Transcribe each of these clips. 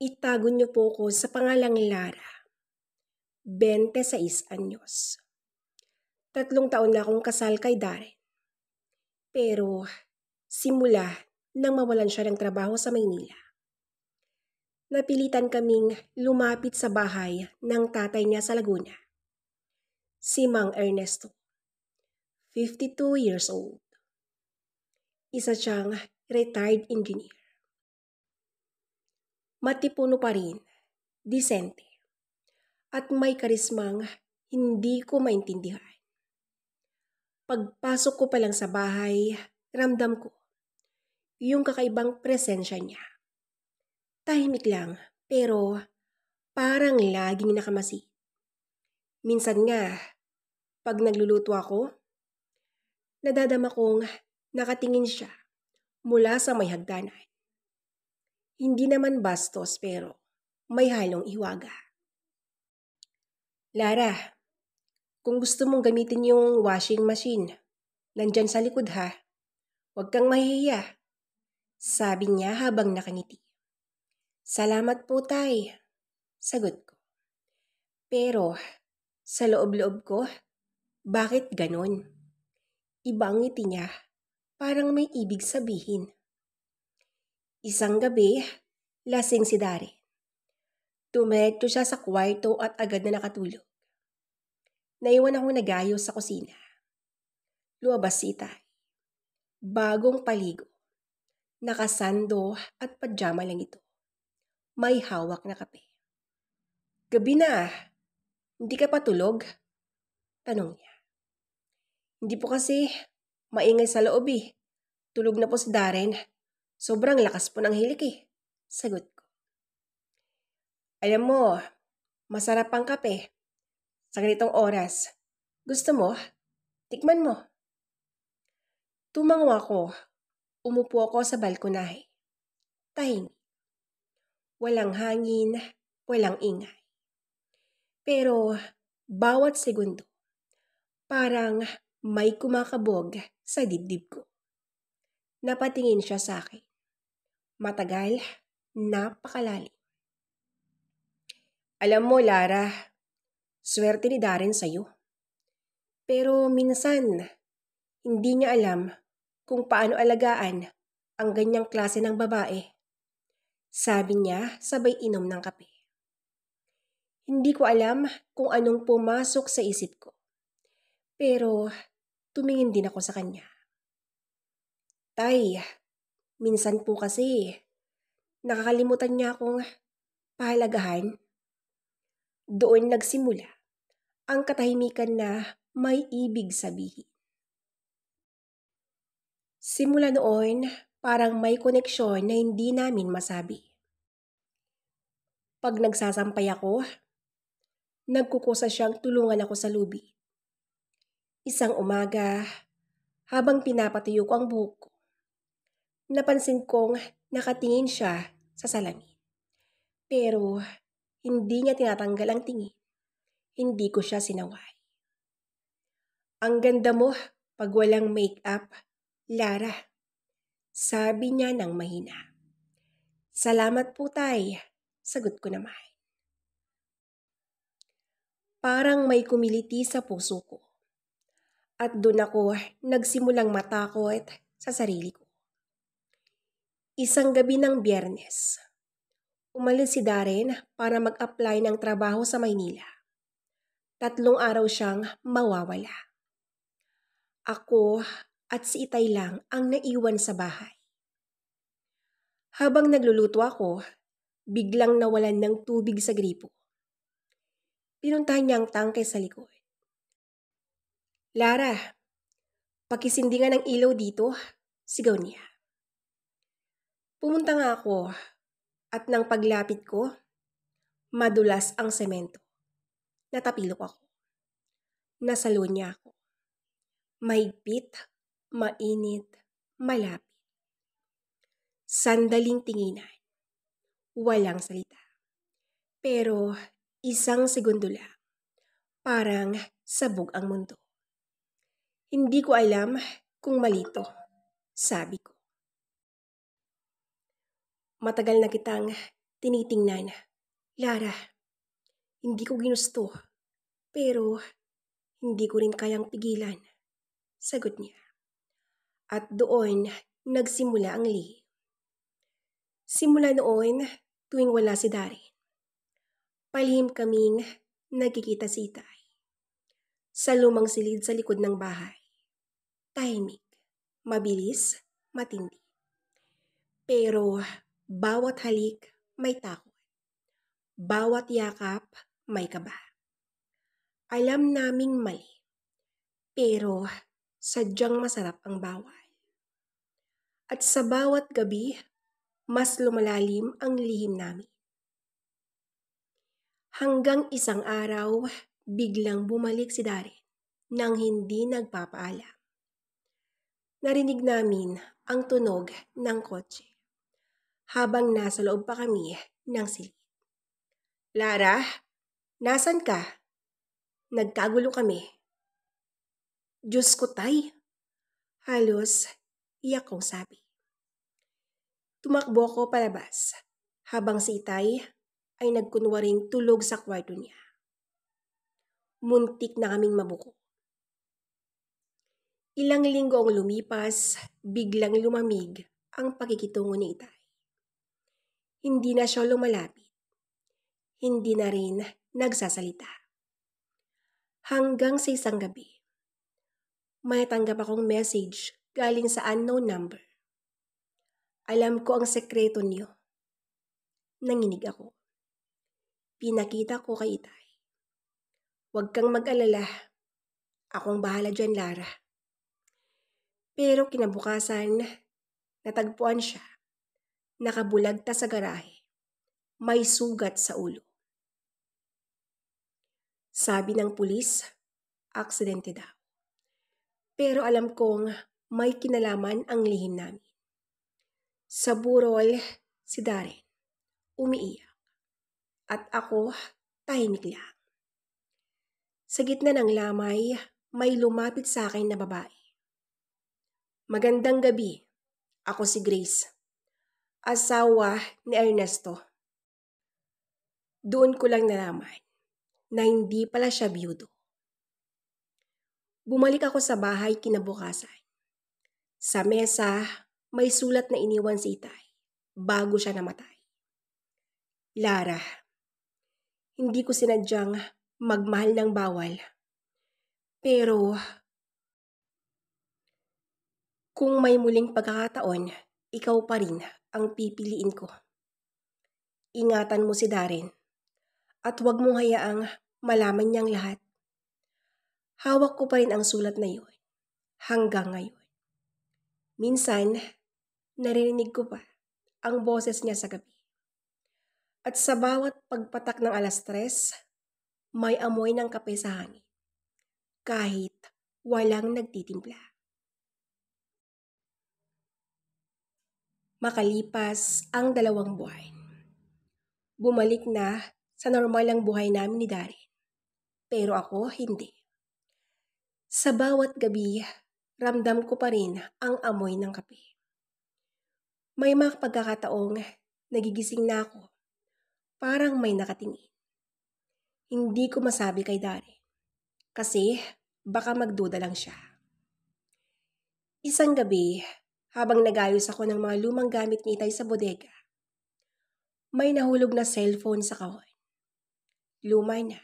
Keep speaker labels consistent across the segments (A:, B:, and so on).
A: Itago niyo po ko sa pangalang Lara, 26 anyos. 3 taon na akong kasal kay Darren. Pero simula nang mawalan siya ng trabaho sa Maynila, napilitan kaming lumapit sa bahay ng tatay niya sa Laguna, si Mang Ernesto, 52 years old. Isa siyang retired engineer. Matipuno pa rin, disente, at may karismang hindi ko maintindihan. Pagpasok ko pa lang sa bahay, ramdam ko yung kakaibang presensya niya. Tahimik lang, pero parang laging nakamasid. Minsan nga, pag nagluluto ako, nadadama kong nakatingin siya mula sa may hagdanan. Hindi naman bastos pero may halong hiwaga. Lara, kung gusto mong gamitin yung washing machine, nandyan sa likod ha. Huwag kang mahihiya, sabi niya habang nakangiti. Salamat po, tay, sagot ko. Pero sa loob-loob ko, bakit ganon? Iba ang ngiti niya, parang may ibig sabihin. Isang gabi, lasing si Darren. Tumiretso siya sa kwarto at agad na nakatulog. Naiwan akong nagayos sa kusina. Lumabas si Itay. Bagong paligo. Nakasando at pajama lang ito. May hawak na kape. Gabi na, hindi ka pa tulog? Tanong niya. Hindi po kasi maingay sa loob eh. Tulog na po si Darren. Sobrang lakas po ng hilik eh. Sagot ko. Alam mo, masarap ang kape. Sa ganitong oras. Gusto mo? Tikman mo. Tumango ako. Umupo ako sa balkonahe. Tahimik. Walang hangin, walang ingay. Pero bawat segundo, parang may kumakabog sa dibdib ko. Napatingin siya sa akin. Matagal, napakalalim. Alam mo, Lara, swerte ni Darren sa'yo. Pero minsan, hindi niya alam kung paano alagaan ang ganyang klase ng babae. Sabi niya sabay inom ng kape. Hindi ko alam kung anong pumasok sa isip ko. Pero tumingin din ako sa kanya. Tay, minsan po kasi nakakalimutan niya akong pahalagahan. Doon nagsimula ang katahimikan na may ibig sabihin. Simula noon, parang may koneksyon na hindi namin masabi. Pag nagsasampay ako, nagkukusa siyang tulungan ako sa lubi. Isang umaga, habang pinapatuyo ko ang buhok ko, napansin kong nakatingin siya sa salamin. Pero hindi niya tinatanggal ang tingin. Hindi ko siya sinaway. Ang ganda mo pag walang make-up, Lara. Sabi niya ng mahina. Salamat po, tay. Sagot ko naman. Parang may kumiliti sa puso ko. At doon ako nagsimulang matakot sa sarili ko. Isang gabi ng Biyernes, umalis si Darren para mag-apply ng trabaho sa Maynila. 3 araw siyang mawawala. Ako at si Itay lang ang naiwan sa bahay. Habang nagluluto ako, biglang nawalan ng tubig sa gripo. Pinuntahan niya ang tangke sa likod. Lara, pakisindi nga ng ilaw dito, sigaw niya. Pumunta nga ako at nang paglapit ko, madulas ang semento. Natapilok ako. Nasalo niya ako. Mahigpit, mainit, malapit. Sandaling tinginan. Walang salita. Pero isang segundo lang. Parang sabog ang mundo. Hindi ko alam kung malito, sabi ko. Matagal na kitang tinitingnan. Lara, hindi ko ginusto, pero hindi ko rin kayang pigilan, sagot niya. At doon nagsimula ang lihi. Simula noon, tuwing wala si Darin, palihim kaming nagkikita si Itay. Sa lumang silid sa likod ng bahay. Tahimik, mabilis, matindi. Pero bawat halik may takot. Bawat yakap may kaba. Alam naming mali, pero sadyang masarap ang bawal. At sa bawat gabi, mas lumalalim ang lihim namin. Hanggang isang araw, biglang bumalik si Darin nang hindi nagpapaalam. Narinig namin ang tunog ng kotse habang nasa loob pa kami ng silid. Lara, nasan ka? Nagkagulo kami. Diyos ko, Tay. Halos iyak kong sabi. Tumakbo ko palabas habang si Itay ay nagkunwaring tulog sa kwarto niya. Muntik na kaming mabuko. Ilang linggo ang lumipas, biglang lumamig ang pakikitungo ni Itay. Hindi na siya lumalapit. Hindi na rin nagsasalita. Hanggang sa isang gabi, may tanggap akong message galing sa unknown number. Alam ko ang sekreto niyo. Nanginig ako. Pinakita ko kay Itay. Huwag kang mag-alala. Akong bahala dyan, Lara. Pero kinabukasan, natagpuan siya. Nakabulagta sa garahe. May sugat sa ulo. Sabi ng pulis, aksidente daw. Pero alam kong may kinalaman ang lihim namin. Sa burol, si Darin, umiiyak. At ako, tahimik lang. Sa gitna ng lamay, may lumapit sa akin na babae. Magandang gabi. Ako si Grace. Asawa ni Ernesto. Doon ko lang nalaman na hindi pala siya biyudo. Bumalik ako sa bahay kinabukasan. Sa mesa, may sulat na iniwan si Itay bago siya namatay. Lara, hindi ko sinadyang magmahal ng bawal. Pero kung may muling pagkakataon, ikaw pa rin ang pipiliin ko. Ingatan mo si Darin at huwag mong hayaang malaman niyang lahat. Hawak ko pa rin ang sulat na iyon hanggang ngayon. Minsan, narinig ko pa ang boses niya sa gabi. At sa bawat pagpatak ng 3:00, may amoy ng kape sa hangin. Kahit walang nagtitimpla. Makalipas ang 2 buwan. Bumalik na sa normal ang buhay namin ni Darin. Pero ako hindi. Sa bawat gabi, ramdam ko pa rin ang amoy ng kape. May mga pagkakataong nagigising na ako. Parang may nakatingin. Hindi ko masabi kay Darin. Kasi baka magduda lang siya. Isang gabi, habang nagayos ako ng mga lumang gamit ni Itay sa bodega, may nahulog na cellphone sa kahon. Luma na.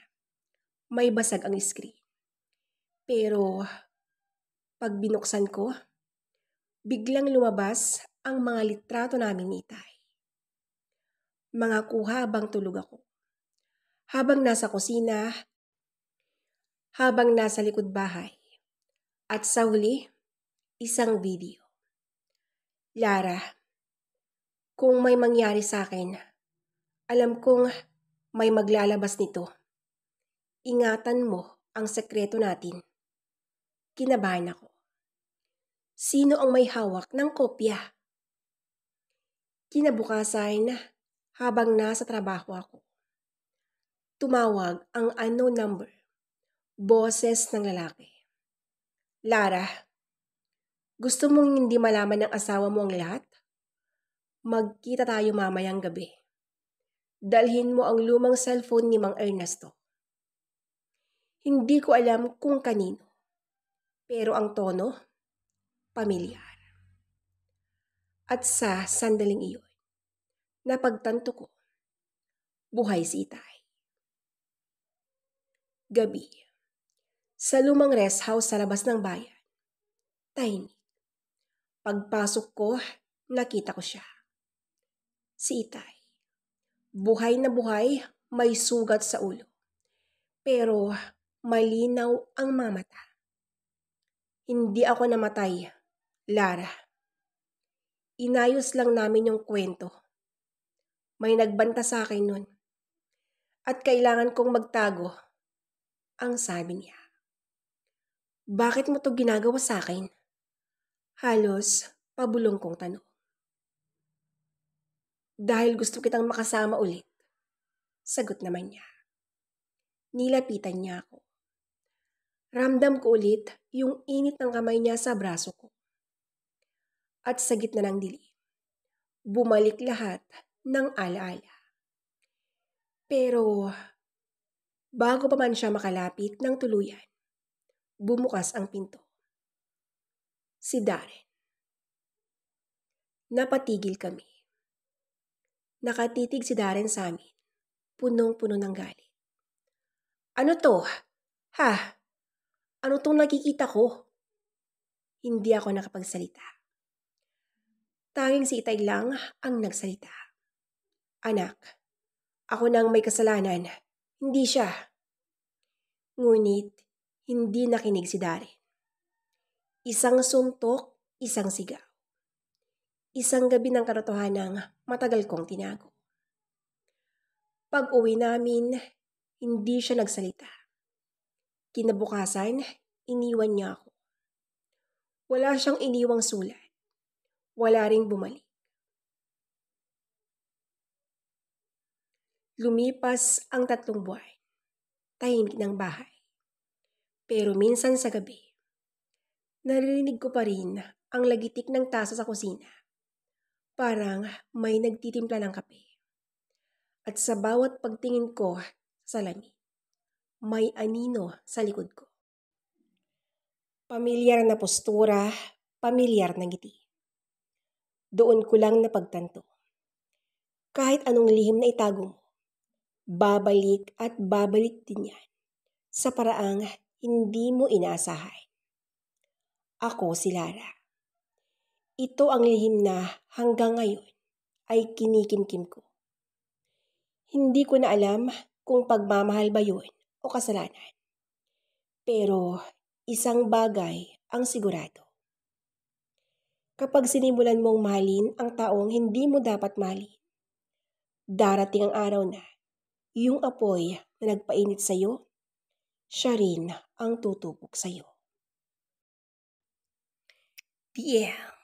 A: May basag ang screen. Pero pag binuksan ko, biglang lumabas ang mga litrato namin ni Itay. Mga kuha habang tulog ako. Habang nasa kusina, habang nasa likod bahay. At sa huli, isang video. Lara, kung may mangyari sa akin, alam kong may maglalabas nito. Ingatan mo ang sekreto natin. Kinabahan ako. Sino ang may hawak ng kopya? Kinabukasan, habang nasa trabaho ako, tumawag ang unknown number. Boses ng lalaki. Lara, gusto mong hindi malaman ng asawa mo ang lahat? Magkita tayo mamayang gabi. dalhin mo ang lumang cellphone ni Mang Ernesto. Hindi ko alam kung kanino, pero ang tono, pamilyar. At sa sandaling iyon, napagtanto ko, buhay si Itay. Gabi, sa lumang rest house sa labas ng bayan, tahimik. Pagpasok ko, nakita ko siya. Si Itay. Buhay na buhay, may sugat sa ulo. Pero malinaw ang mga mata. Hindi ako namatay, Lara. Inayos lang namin yung kwento. May nagbanta sa akin nun. At kailangan kong magtago, ang sabi niya. Bakit mo to ginagawa sa akin? Halos pabulong kong tanong. Dahil gusto kitang makasama ulit. Sagot naman niya. Nilapitan niya ako. Ramdam ko ulit yung init ng kamay niya sa braso ko. At sa gitna ng dilim, bumalik lahat ng alaala. Pero bago pa man siya makalapit ng tuluyan, bumukas ang pinto. Si Darren. Napatigil kami. Nakatitig si Darren sa amin, punong-puno ng galit. Ano to? Ha? Ano tong nakikita ko? Hindi ako nakapagsalita. Tanging si Itay lang ang nagsalita. Anak, ako nang may kasalanan, hindi siya. Ngunit, hindi nakinig si Darren. Isang suntok, isang sigaw. Isang gabi ng katotohanang matagal kong tinago. Pag-uwi namin, hindi siya nagsalita. Kinabukasan, iniwan niya ako. Wala siyang iniwang sulat. Wala ring bumalik. Lumipas ang 3 buwan. Tahimik ng bahay. Pero minsan sa gabi, naririnig ko pa rin ang lagitik ng tasa sa kusina. Parang may nagtitimpla ng kape. At sa bawat pagtingin ko sa salamin, may anino sa likod ko. Pamilyar na postura, pamilyar na ngiti. Doon ko lang napagtanto. Kahit anong lihim na itago mo, babalik at babalik din yan sa paraang hindi mo inaasahan. Ako si Lara. Ito ang lihim na hanggang ngayon ay kinikimkim ko. Hindi ko na alam kung pagmamahal ba yun o kasalanan. Pero isang bagay ang sigurado. Kapag sinimulan mong mahalin ang taong hindi mo dapat mahalin, darating ang araw na yung apoy na nagpainit sa'yo, siya rin ang tutupok sa'yo. The end.